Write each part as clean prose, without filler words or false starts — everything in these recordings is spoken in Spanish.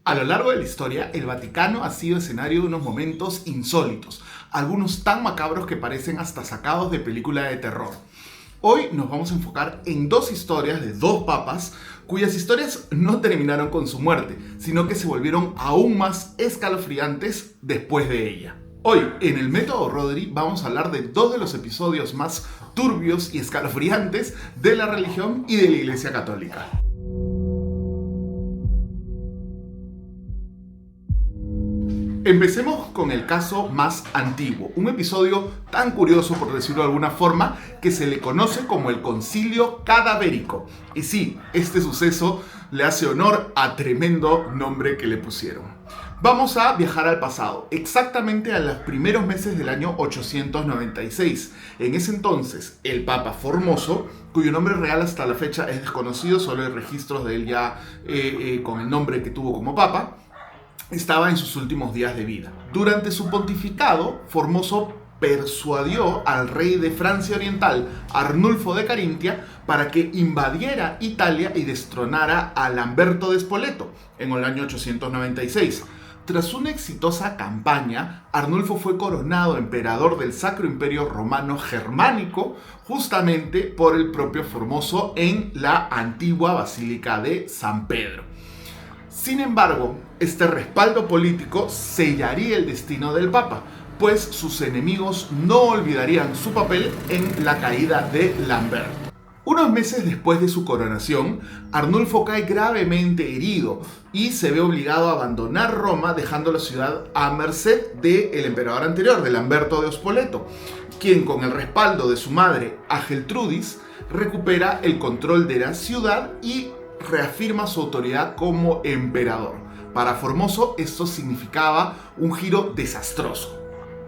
A lo largo de la historia, el Vaticano ha sido escenario de unos momentos insólitos, algunos tan macabros que parecen hasta sacados de película de terror. Hoy nos vamos a enfocar en dos historias de dos papas cuyas historias no terminaron con su muerte, sino que se volvieron aún más escalofriantes después de ella. Hoy, en el Método Rodri, vamos a hablar de dos de los episodios más turbios y escalofriantes de la religión y de la Iglesia Católica. Empecemos con el caso más antiguo, un episodio tan curioso, por decirlo de alguna forma, que se le conoce como el Concilio Cadavérico. Y sí, este suceso le hace honor a tremendo nombre que le pusieron. Vamos a viajar al pasado, exactamente a los primeros meses del año 896. En ese entonces, el Papa Formoso, cuyo nombre real hasta la fecha es desconocido, solo hay registros de él ya con el nombre que tuvo como Papa, estaba en sus últimos días de vida. Durante su pontificado, Formoso persuadió al rey de Francia Oriental, Arnulfo de Carintia, para que invadiera Italia y destronara a Lamberto de Spoleto en el año 896. Tras una exitosa campaña, Arnulfo fue coronado emperador del Sacro Imperio Romano Germánico, justamente por el propio Formoso en la antigua Basílica de San Pedro. Sin embargo, este respaldo político sellaría el destino del Papa, pues sus enemigos no olvidarían su papel en la caída de Lamberto. Unos meses después de su coronación, Arnulfo cae gravemente herido y se ve obligado a abandonar Roma, dejando la ciudad a merced del emperador anterior, de Lamberto de Spoleto, quien con el respaldo de su madre, Ageltrudis, recupera el control de la ciudad y reafirma su autoridad como emperador. Para Formoso esto significaba un giro desastroso.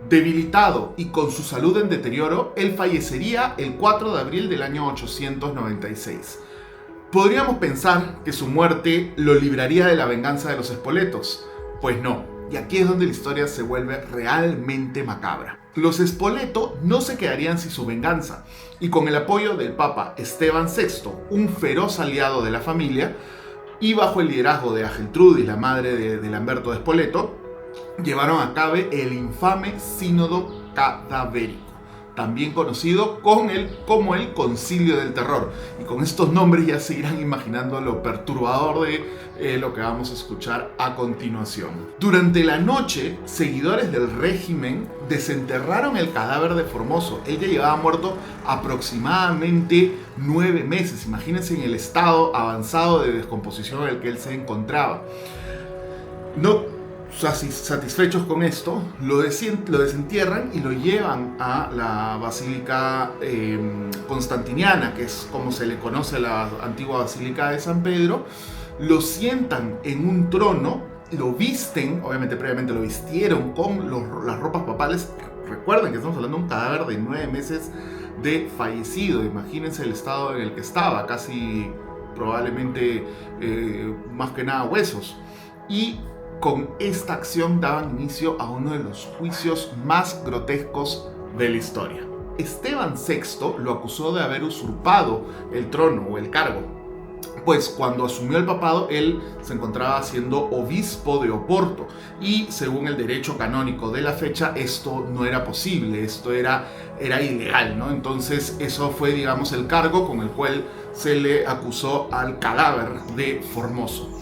Debilitado y con su salud en deterioro, él fallecería el 4 de abril del año 896. Podríamos pensar que su muerte lo libraría de la venganza de los Spoletos. Pues no, y aquí es donde la historia se vuelve realmente macabra. Los Spoleto no se quedarían sin su venganza, y con el apoyo del Papa Esteban VI, un feroz aliado de la familia, y bajo el liderazgo de Ageltrudis, la madre de Lamberto de Spoleto, llevaron a cabo el infame Sínodo Cadavérico, también conocido como el Concilio del Terror. Y con estos nombres ya se irán imaginando lo perturbador de lo que vamos a escuchar a continuación. Durante la noche, seguidores del régimen desenterraron el cadáver de Formoso. Ella llevaba muerto aproximadamente 9 meses. Imagínense en el estado avanzado de descomposición en el que él se encontraba. No satisfechos con esto, lo desentierran y lo llevan a la Basílica Constantiniana, que es como se le conoce a la antigua Basílica de San Pedro. Lo sientan en un trono, lo visten, obviamente previamente lo vistieron con las ropas papales. Recuerden que estamos hablando de un cadáver de 9 meses de fallecido. Imagínense el estado en el que estaba, casi probablemente más que nada huesos. Y con esta acción daban inicio a uno de los juicios más grotescos de la historia. Esteban VI lo acusó de haber usurpado el trono o el cargo, pues cuando asumió el papado él se encontraba siendo obispo de Oporto y según el derecho canónico de la fecha esto no era posible, esto era ilegal, ¿no? Entonces eso fue, digamos, el cargo con el cual se le acusó al cadáver de Formoso.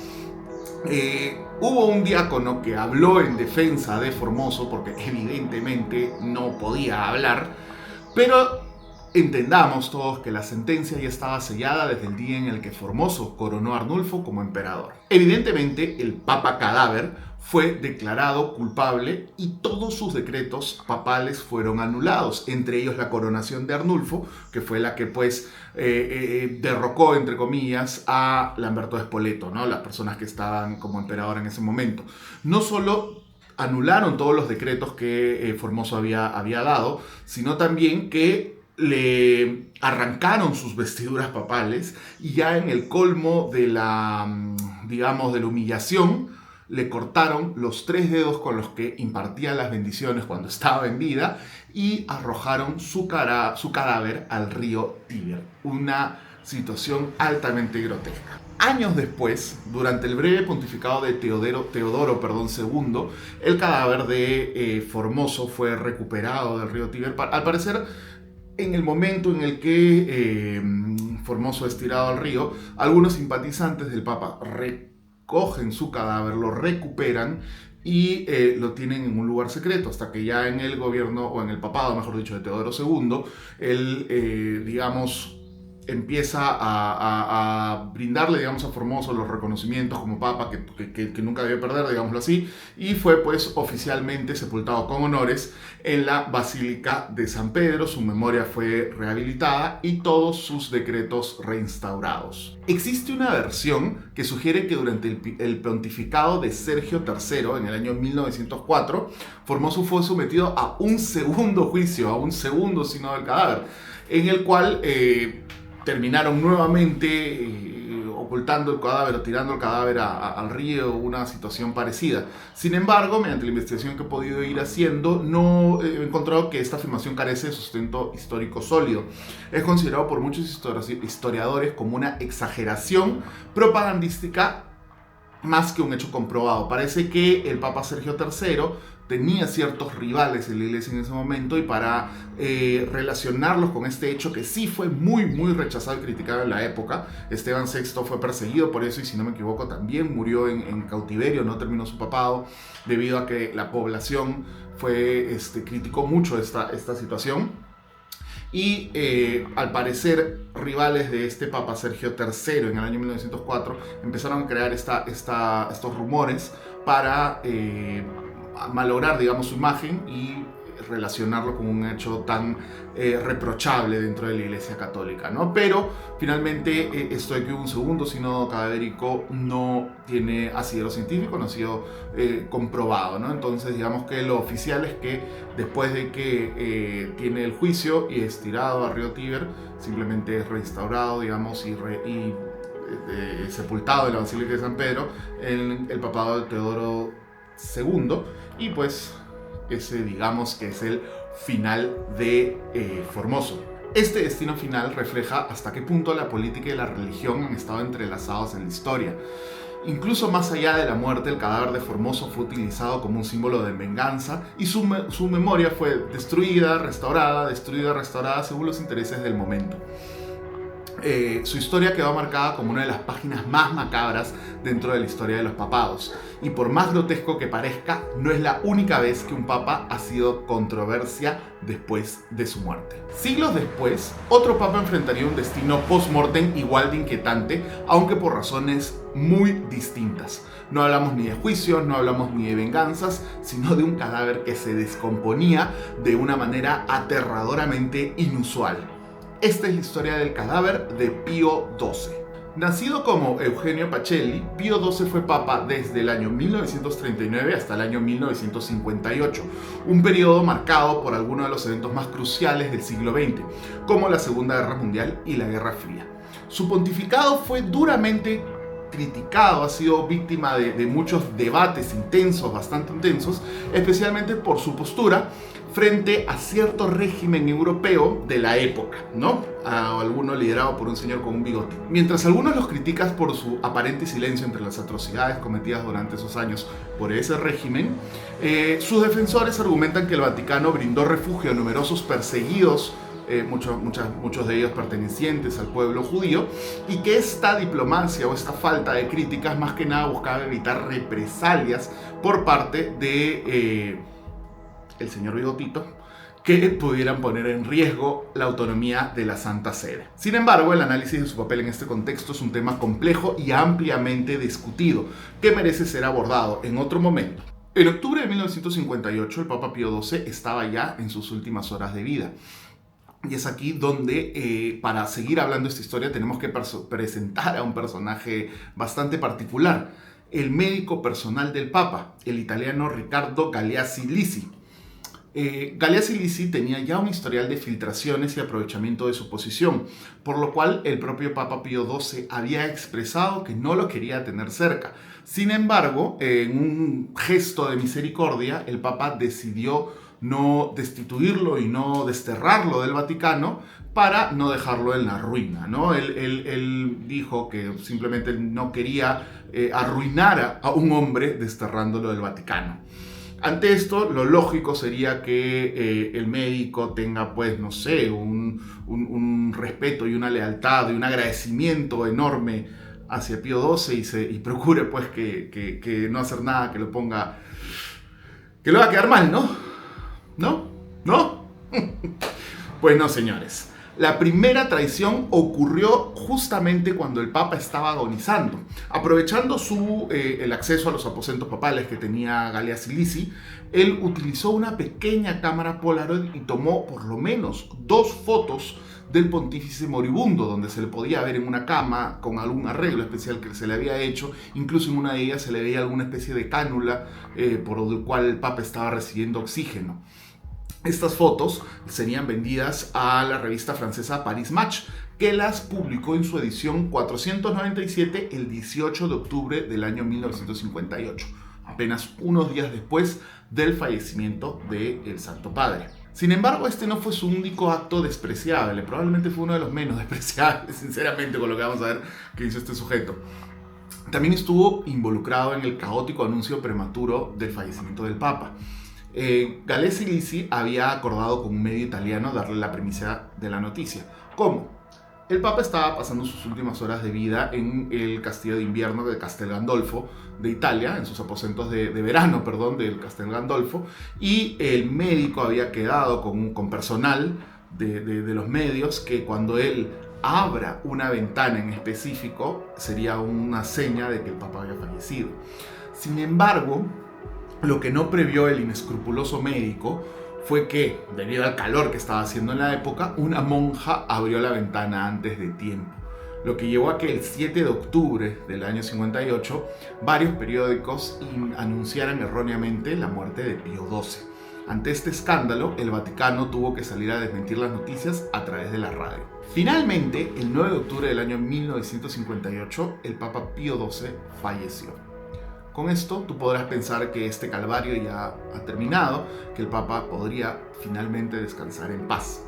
Hubo un diácono que habló en defensa de Formoso porque evidentemente no podía hablar, pero entendamos todos que la sentencia ya estaba sellada desde el día en el que Formoso coronó a Arnulfo como emperador. Evidentemente el Papa Cadáver fue declarado culpable y todos sus decretos papales fueron anulados, entre ellos la coronación de Arnulfo, que fue la que pues derrocó, entre comillas, a Lamberto de Spoleto, ¿no? Las personas que estaban como emperador en ese momento. No solo anularon todos los decretos que Formoso había dado, sino también que le arrancaron sus vestiduras papales y ya en el colmo de la, digamos, de la humillación, le cortaron los 3 dedos con los que impartía las bendiciones cuando estaba en vida y arrojaron su cadáver al río Tíber. Una situación altamente grotesca. Años después, durante el breve pontificado de Teodoro II, el cadáver de Formoso fue recuperado del río Tíber. Al parecer, en el momento en el que Formoso es tirado al río, algunos simpatizantes del Papa recogen su cadáver, lo recuperan y lo tienen en un lugar secreto, hasta que ya en el gobierno, o en el papado, mejor dicho, de Teodoro II, él, digamos, empieza a brindarle, digamos, a Formoso los reconocimientos como papa que nunca debe perder, digámoslo así, y fue pues oficialmente sepultado con honores en la Basílica de San Pedro. Su memoria fue rehabilitada y todos sus decretos reinstaurados. Existe una versión que sugiere que durante el pontificado de Sergio III, en el año 1904, Formoso fue sometido a un segundo juicio, a un segundo sínodo del cadáver, en el cual terminaron nuevamente ocultando el cadáver o tirando el cadáver al río, una situación parecida. Sin embargo, mediante la investigación que he podido ir haciendo, no he encontrado que esta afirmación carece de sustento histórico sólido. Es considerado por muchos historiadores como una exageración propagandística más que un hecho comprobado. Parece que el Papa Sergio III tenía ciertos rivales en la iglesia en ese momento, y para relacionarlos con este hecho que sí fue muy rechazado y criticado en la época, Esteban VI fue perseguido por eso, y si no me equivoco también murió en cautiverio, no terminó su papado, debido a que la población criticó mucho esta situación. Y al parecer rivales de este Papa Sergio III en el año 1904 empezaron a crear estos rumores para malograr, digamos, su imagen y relacionarlo con un hecho tan reprochable dentro de la Iglesia Católica, ¿no? Pero finalmente esto de que hubo un segundo sínodo cadavérico no tiene asidero científico, no ha sido comprobado, ¿no? Entonces digamos que lo oficial es que después de que tiene el juicio y es tirado al río Tíber, simplemente es reinstaurado, digamos, y sepultado en la Basílica de San Pedro en el papado de Teodoro II, y pues ese, digamos, que es el final de Formoso. Este destino final refleja hasta qué punto la política y la religión han estado entrelazados en la historia. Incluso más allá de la muerte, el cadáver de Formoso fue utilizado como un símbolo de venganza, y su memoria fue destruida, restaurada, según los intereses del momento. Su historia quedó marcada como una de las páginas más macabras dentro de la historia de los papados, y por más grotesco que parezca, no es la única vez que un papa ha sido controversia después de su muerte. Siglos después, otro papa enfrentaría un destino post-mortem igual de inquietante, aunque por razones muy distintas. No hablamos ni de juicios, no hablamos ni de venganzas, sino de un cadáver que se descomponía de una manera aterradoramente inusual. Esta es la historia del cadáver de Pío XII. Nacido como Eugenio Pacelli, Pío XII fue papa desde el año 1939 hasta el año 1958, un periodo marcado por algunos de los eventos más cruciales del siglo XX, como la Segunda Guerra Mundial y la Guerra Fría. Su pontificado fue duramente criticado, ha sido víctima de muchos debates intensos, bastante intensos, especialmente por su postura frente a cierto régimen europeo de la época, ¿no? A alguno liderado por un señor con un bigote. Mientras algunos los critican por su aparente silencio entre las atrocidades cometidas durante esos años por ese régimen, sus defensores argumentan que el Vaticano brindó refugio a numerosos perseguidos, muchos de ellos pertenecientes al pueblo judío, y que esta diplomacia o esta falta de críticas más que nada buscaba evitar represalias por parte de el señor Bigotito, que pudieran poner en riesgo la autonomía de la Santa Sede. Sin embargo, el análisis de su papel en este contexto es un tema complejo y ampliamente discutido, que merece ser abordado en otro momento. En octubre de 1958, el Papa Pío XII estaba ya en sus últimas horas de vida. Y es aquí donde, para seguir hablando de esta historia, tenemos que presentar a un personaje bastante particular, el médico personal del Papa, el italiano Riccardo Galeazzi Lisi. Galeazzi Lisi tenía ya un historial de filtraciones y aprovechamiento de su posición, por lo cual el propio Papa Pío XII había expresado que no lo quería tener cerca. Sin embargo, en un gesto de misericordia, el Papa decidió no destituirlo y no desterrarlo del Vaticano para no dejarlo en la ruina, ¿no? Él dijo que simplemente no quería arruinar a un hombre desterrándolo del Vaticano. Ante esto, lo lógico sería que el médico tenga, pues, no sé, un respeto y una lealtad y un agradecimiento enorme hacia Pío XII y procure, pues, que no hacer nada que lo ponga, que lo haga quedar mal, ¿no? ¿No? ¿No? Pues no, señores. La primera traición ocurrió justamente cuando el Papa estaba agonizando. Aprovechando el acceso a los aposentos papales que tenía Galeazzi Lisi, él utilizó una pequeña cámara Polaroid y tomó por lo menos 2 fotos del pontífice moribundo, donde se le podía ver en una cama con algún arreglo especial que se le había hecho. Incluso en una de ellas se le veía alguna especie de cánula por el cual el Papa estaba recibiendo oxígeno. Estas fotos serían vendidas a la revista francesa Paris Match, que las publicó en su edición 497 el 18 de octubre del año 1958, apenas unos días después del fallecimiento del Santo Padre. Sin embargo, este no fue su único acto despreciable, probablemente fue uno de los menos despreciables, sinceramente, con lo que vamos a ver que hizo este sujeto. También estuvo involucrado en el caótico anuncio prematuro del fallecimiento del Papa. Galeazzi Lisi había acordado con un medio italiano darle la primicia de la noticia. ¿Cómo? El Papa estaba pasando sus últimas horas de vida en el castillo de invierno de Castel Gandolfo de Italia, en sus aposentos de verano, del Castel Gandolfo, y el médico había quedado con personal de los medios que cuando él abra una ventana en específico sería una seña de que el Papa había fallecido. Sin embargo, lo que no previó el inescrupuloso médico fue que, debido al calor que estaba haciendo en la época, una monja abrió la ventana antes de tiempo, lo que llevó a que el 7 de octubre del año 58 varios periódicos anunciaran erróneamente la muerte de Pío XII. Ante este escándalo, el Vaticano tuvo que salir a desmentir las noticias a través de la radio. Finalmente, el 9 de octubre del año 1958, el Papa Pío XII falleció. Con esto tú podrás pensar que este calvario ya ha terminado, que el Papa podría finalmente descansar en paz.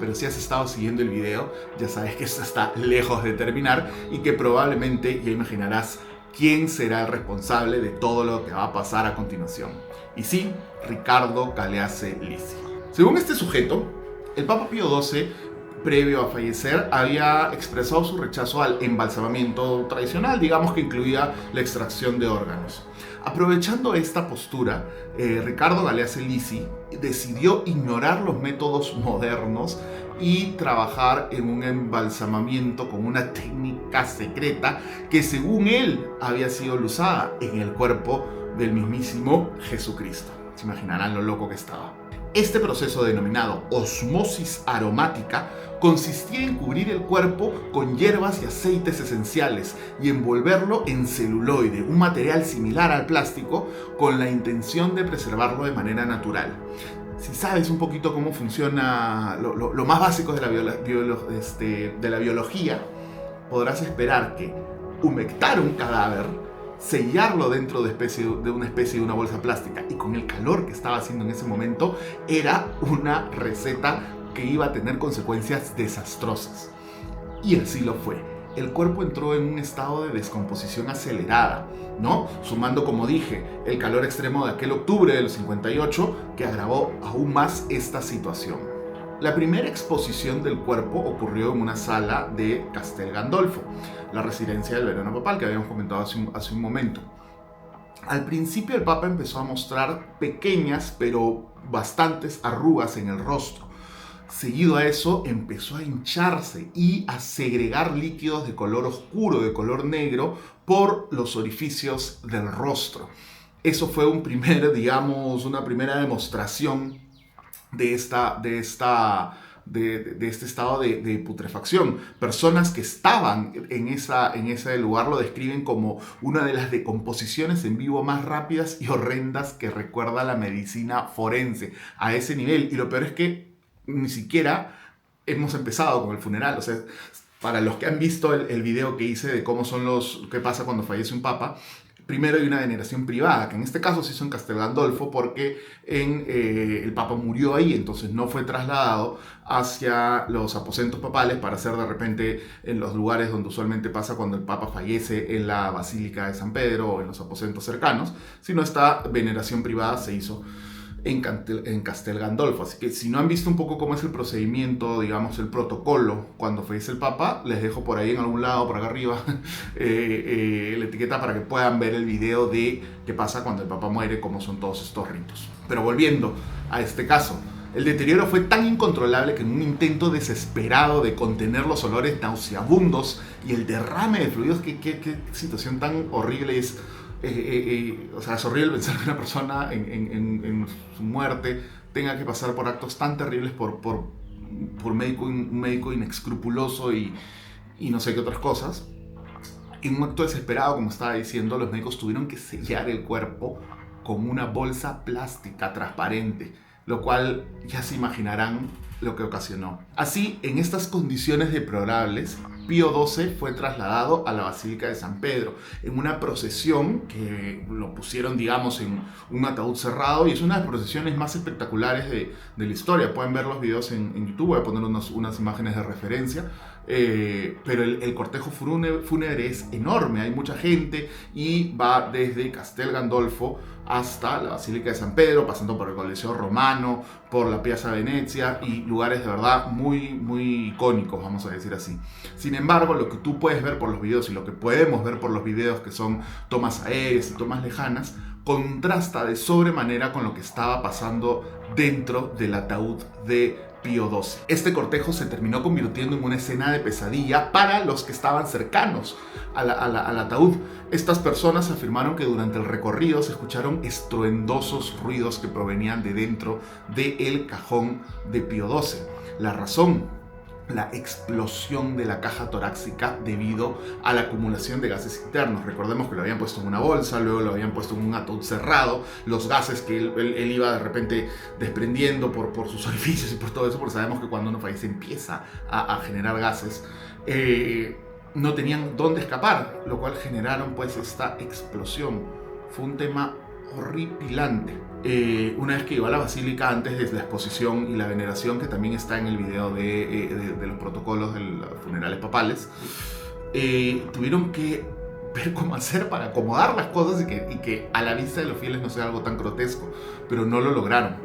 Pero si has estado siguiendo el video, ya sabes que esto está lejos de terminar y que probablemente ya imaginarás quién será el responsable de todo lo que va a pasar a continuación. Y sí, Riccardo Galeazzi Lisi. Según este sujeto, el Papa Pío XII, previo a fallecer, había expresado su rechazo al embalsamamiento tradicional, digamos que incluía la extracción de órganos. Aprovechando esta postura, Riccardo Galeazzi Lisi decidió ignorar los métodos modernos y trabajar en un embalsamamiento con una técnica secreta que, según él, había sido usada en el cuerpo del mismísimo Jesucristo. Se imaginarán lo loco que estaba. Este proceso, denominado osmosis aromática, consistía en cubrir el cuerpo con hierbas y aceites esenciales y envolverlo en celuloide, un material similar al plástico, con la intención de preservarlo de manera natural. Si sabes un poquito cómo funciona lo más básico de la biología, podrás esperar que humectar un cadáver, sellarlo dentro de una bolsa plástica y con el calor que estaba haciendo en ese momento, era una receta que iba a tener consecuencias desastrosas. Y así lo fue. El cuerpo entró en un estado de descomposición acelerada, ¿no? Sumando, como dije, el calor extremo de aquel octubre del 58 que agravó aún más esta situación. La primera exposición del cuerpo ocurrió en una sala de Castel Gandolfo, la residencia del verano papal que habíamos comentado hace un momento. Al principio el Papa empezó a mostrar pequeñas pero bastantes arrugas en el rostro. Seguido a eso empezó a hincharse y a segregar líquidos de color oscuro, de color negro, por los orificios del rostro. Eso fue una primera demostración de este estado de putrefacción. Personas que estaban en ese lugar lo describen como una de las decomposiciones en vivo más rápidas y horrendas que recuerda la medicina forense, a ese nivel. Y lo peor es que ni siquiera hemos empezado con el funeral. O sea, para los que han visto el video que hice de qué pasa cuando fallece un papa, Primero hay una veneración privada, que en este caso se hizo en Castel Gandolfo porque el Papa murió ahí, entonces no fue trasladado hacia los aposentos papales para ser de repente en los lugares donde usualmente pasa cuando el Papa fallece, en la Basílica de San Pedro o en los aposentos cercanos, sino esta veneración privada se hizo en Castel Gandolfo. Así que si no han visto un poco cómo es el procedimiento, digamos el protocolo cuando fallece el Papa, les dejo por ahí en algún lado, por acá arriba, la etiqueta para que puedan ver el video de qué pasa cuando el Papa muere, cómo son todos estos ritos. Pero volviendo a este caso, el deterioro fue tan incontrolable que en un intento desesperado de contener los olores nauseabundos y el derrame de fluidos, qué situación tan horrible es. O sea, es horrible pensar que una persona en su muerte tenga que pasar por actos tan terribles por un médico inescrupuloso y no sé qué otras cosas. En un acto desesperado, como estaba diciendo, los médicos tuvieron que sellar el cuerpo con una bolsa plástica transparente, lo cual ya se imaginarán lo que ocasionó. Así, en estas condiciones deplorables, Pío XII fue trasladado a la Basílica de San Pedro en una procesión que lo pusieron, digamos, en un ataúd cerrado, y es una de las procesiones más espectaculares de la historia. Pueden ver los videos en YouTube, voy a poner unas imágenes de referencia. Pero el cortejo fúnebre es enorme, hay mucha gente y va desde Castel Gandolfo hasta la Basílica de San Pedro, pasando por el Coliseo Romano, por la Piazza Venezia y lugares de verdad muy icónicos, vamos a decir así. Sin embargo, lo que tú puedes ver por los videos y lo que podemos ver por los videos, que son tomas aéreas y tomas lejanas, contrasta de sobremanera con lo que estaba pasando dentro del ataúd de Pío XII. Este cortejo se terminó convirtiendo en una escena de pesadilla para los que estaban cercanos al ataúd. Estas personas afirmaron que durante el recorrido se escucharon estruendosos ruidos que provenían de dentro del cajón de Pío XII. La razón: la explosión de la caja torácica debido a la acumulación de gases internos. Recordemos que lo habían puesto en una bolsa, luego lo habían puesto en un ataúd cerrado, los gases que él iba de repente desprendiendo por sus orificios y por todo eso, porque sabemos que cuando uno fallece empieza a generar gases, no tenían dónde escapar, lo cual generaron pues esta explosión. Fue un tema horripilante. Una vez que llegó a la basílica, antes de la exposición y la veneración, que también está en el video de los protocolos de los funerales papales, tuvieron que ver cómo hacer para acomodar las cosas y que a la vista de los fieles no sea algo tan grotesco, pero no lo lograron.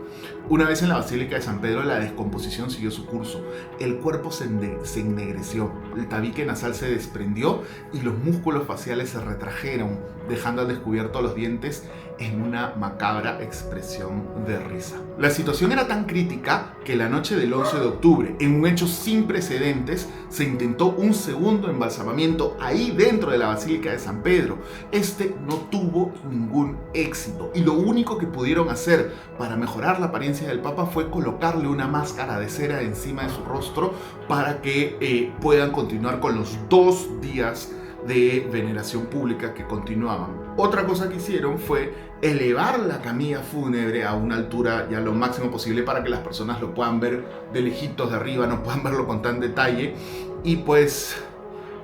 Una vez en la Basílica de San Pedro, la descomposición siguió su curso. El cuerpo se ennegreció, el tabique nasal se desprendió y los músculos faciales se retrajeron, dejando al descubierto los dientes en una macabra expresión de risa. La situación era tan crítica que la noche del 11 de octubre, en un hecho sin precedentes, se intentó un segundo embalsamamiento ahí dentro de la Basílica de San Pedro. Este no tuvo ningún éxito y lo único que pudieron hacer para mejorar la apariencia del Papa fue colocarle una máscara de cera encima de su rostro para que puedan continuar con los 2 días de veneración pública que continuaban. Otra cosa que hicieron fue elevar la camilla fúnebre a una altura ya lo máximo posible para que las personas lo puedan ver de lejitos, de arriba, no puedan verlo con tan detalle y pues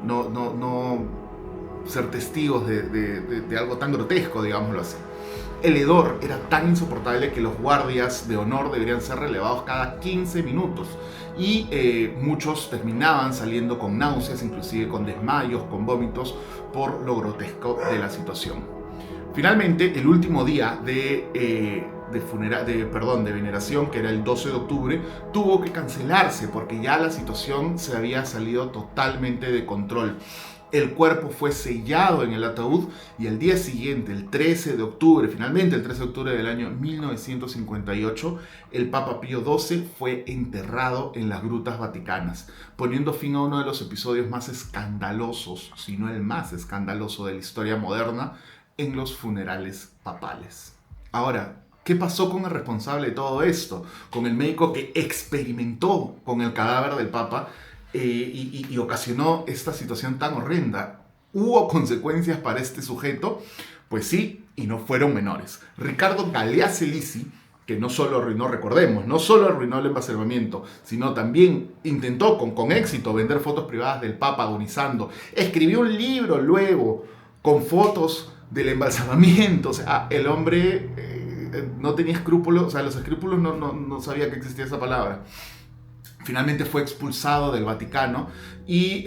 no ser testigos de algo tan grotesco, digámoslo así. El hedor era tan insoportable que los guardias de honor deberían ser relevados cada 15 minutos y muchos terminaban saliendo con náuseas, inclusive con desmayos, con vómitos, por lo grotesco de la situación. Finalmente, el último día de veneración, que era el 12 de octubre, tuvo que cancelarse porque ya la situación se había salido totalmente de control. El cuerpo fue sellado en el ataúd y al día siguiente, el 13 de octubre, finalmente el 13 de octubre del año 1958, el Papa Pío XII fue enterrado en las Grutas Vaticanas, poniendo fin a uno de los episodios más escandalosos, si no el más escandaloso de la historia moderna, en los funerales papales. Ahora, ¿qué pasó con el responsable de todo esto? Con el médico que experimentó con el cadáver del Papa y ocasionó esta situación tan horrenda. ¿Hubo consecuencias para este sujeto? Pues sí, y no fueron menores. Riccardo Galeazzi Lisi, que no solo arruinó, recordemos, no solo arruinó el embalsamamiento, sino también intentó con éxito vender fotos privadas del Papa agonizando. Escribió un libro luego con fotos del embalsamamiento. O sea, el hombre no tenía escrúpulos, o sea, los escrúpulos no sabía que existía esa palabra. Finalmente fue expulsado del Vaticano y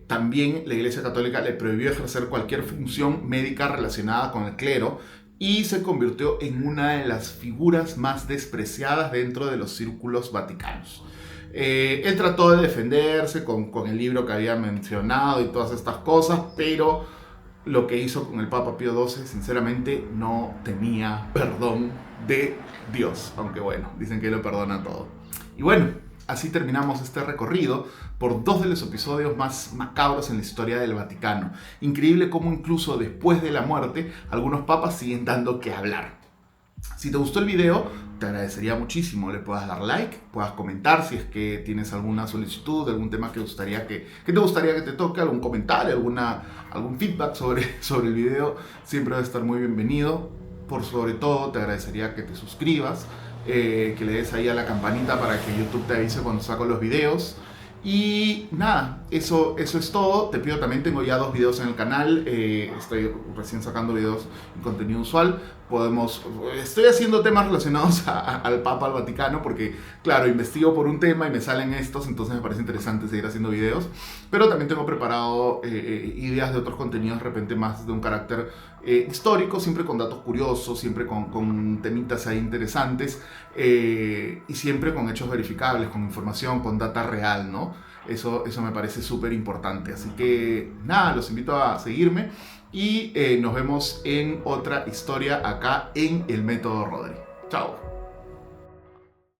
también la Iglesia Católica le prohibió ejercer cualquier función médica relacionada con el clero y se convirtió en una de las figuras más despreciadas dentro de los círculos vaticanos. Él trató de defenderse con el libro que había mencionado y todas estas cosas, pero lo que hizo con el Papa Pío XII, sinceramente, no tenía perdón de Dios. Aunque bueno, dicen que lo perdona todo. Y bueno, así terminamos este recorrido por 2 de los episodios más macabros en la historia del Vaticano. Increíble cómo incluso después de la muerte, algunos papas siguen dando que hablar. Si te gustó el video, te agradecería muchísimo. Le puedas dar like, puedas comentar si es que tienes alguna solicitud, algún tema que te gustaría que te toque, algún comentario, algún feedback sobre el video. Siempre va a estar muy bienvenido. Por sobre todo, te agradecería que te suscribas, que le des ahí a la campanita para que YouTube te avise cuando saco los videos. Y nada, eso es todo. Te pido también, tengo ya 2 videos en el canal. Estoy recién sacando videos en contenido usual. Estoy haciendo temas relacionados al Papa, al Vaticano, porque claro, investigo por un tema y me salen estos, entonces me parece interesante seguir haciendo videos. Pero también tengo preparado ideas de otros contenidos, de repente más de un carácter histórico, siempre con datos curiosos, siempre con temitas ahí interesantes, y siempre con hechos verificables, con información, con data real, ¿no? Eso me parece súper importante. Así que nada, los invito a seguirme y nos vemos en otra historia acá en El Método Rodri. Chao.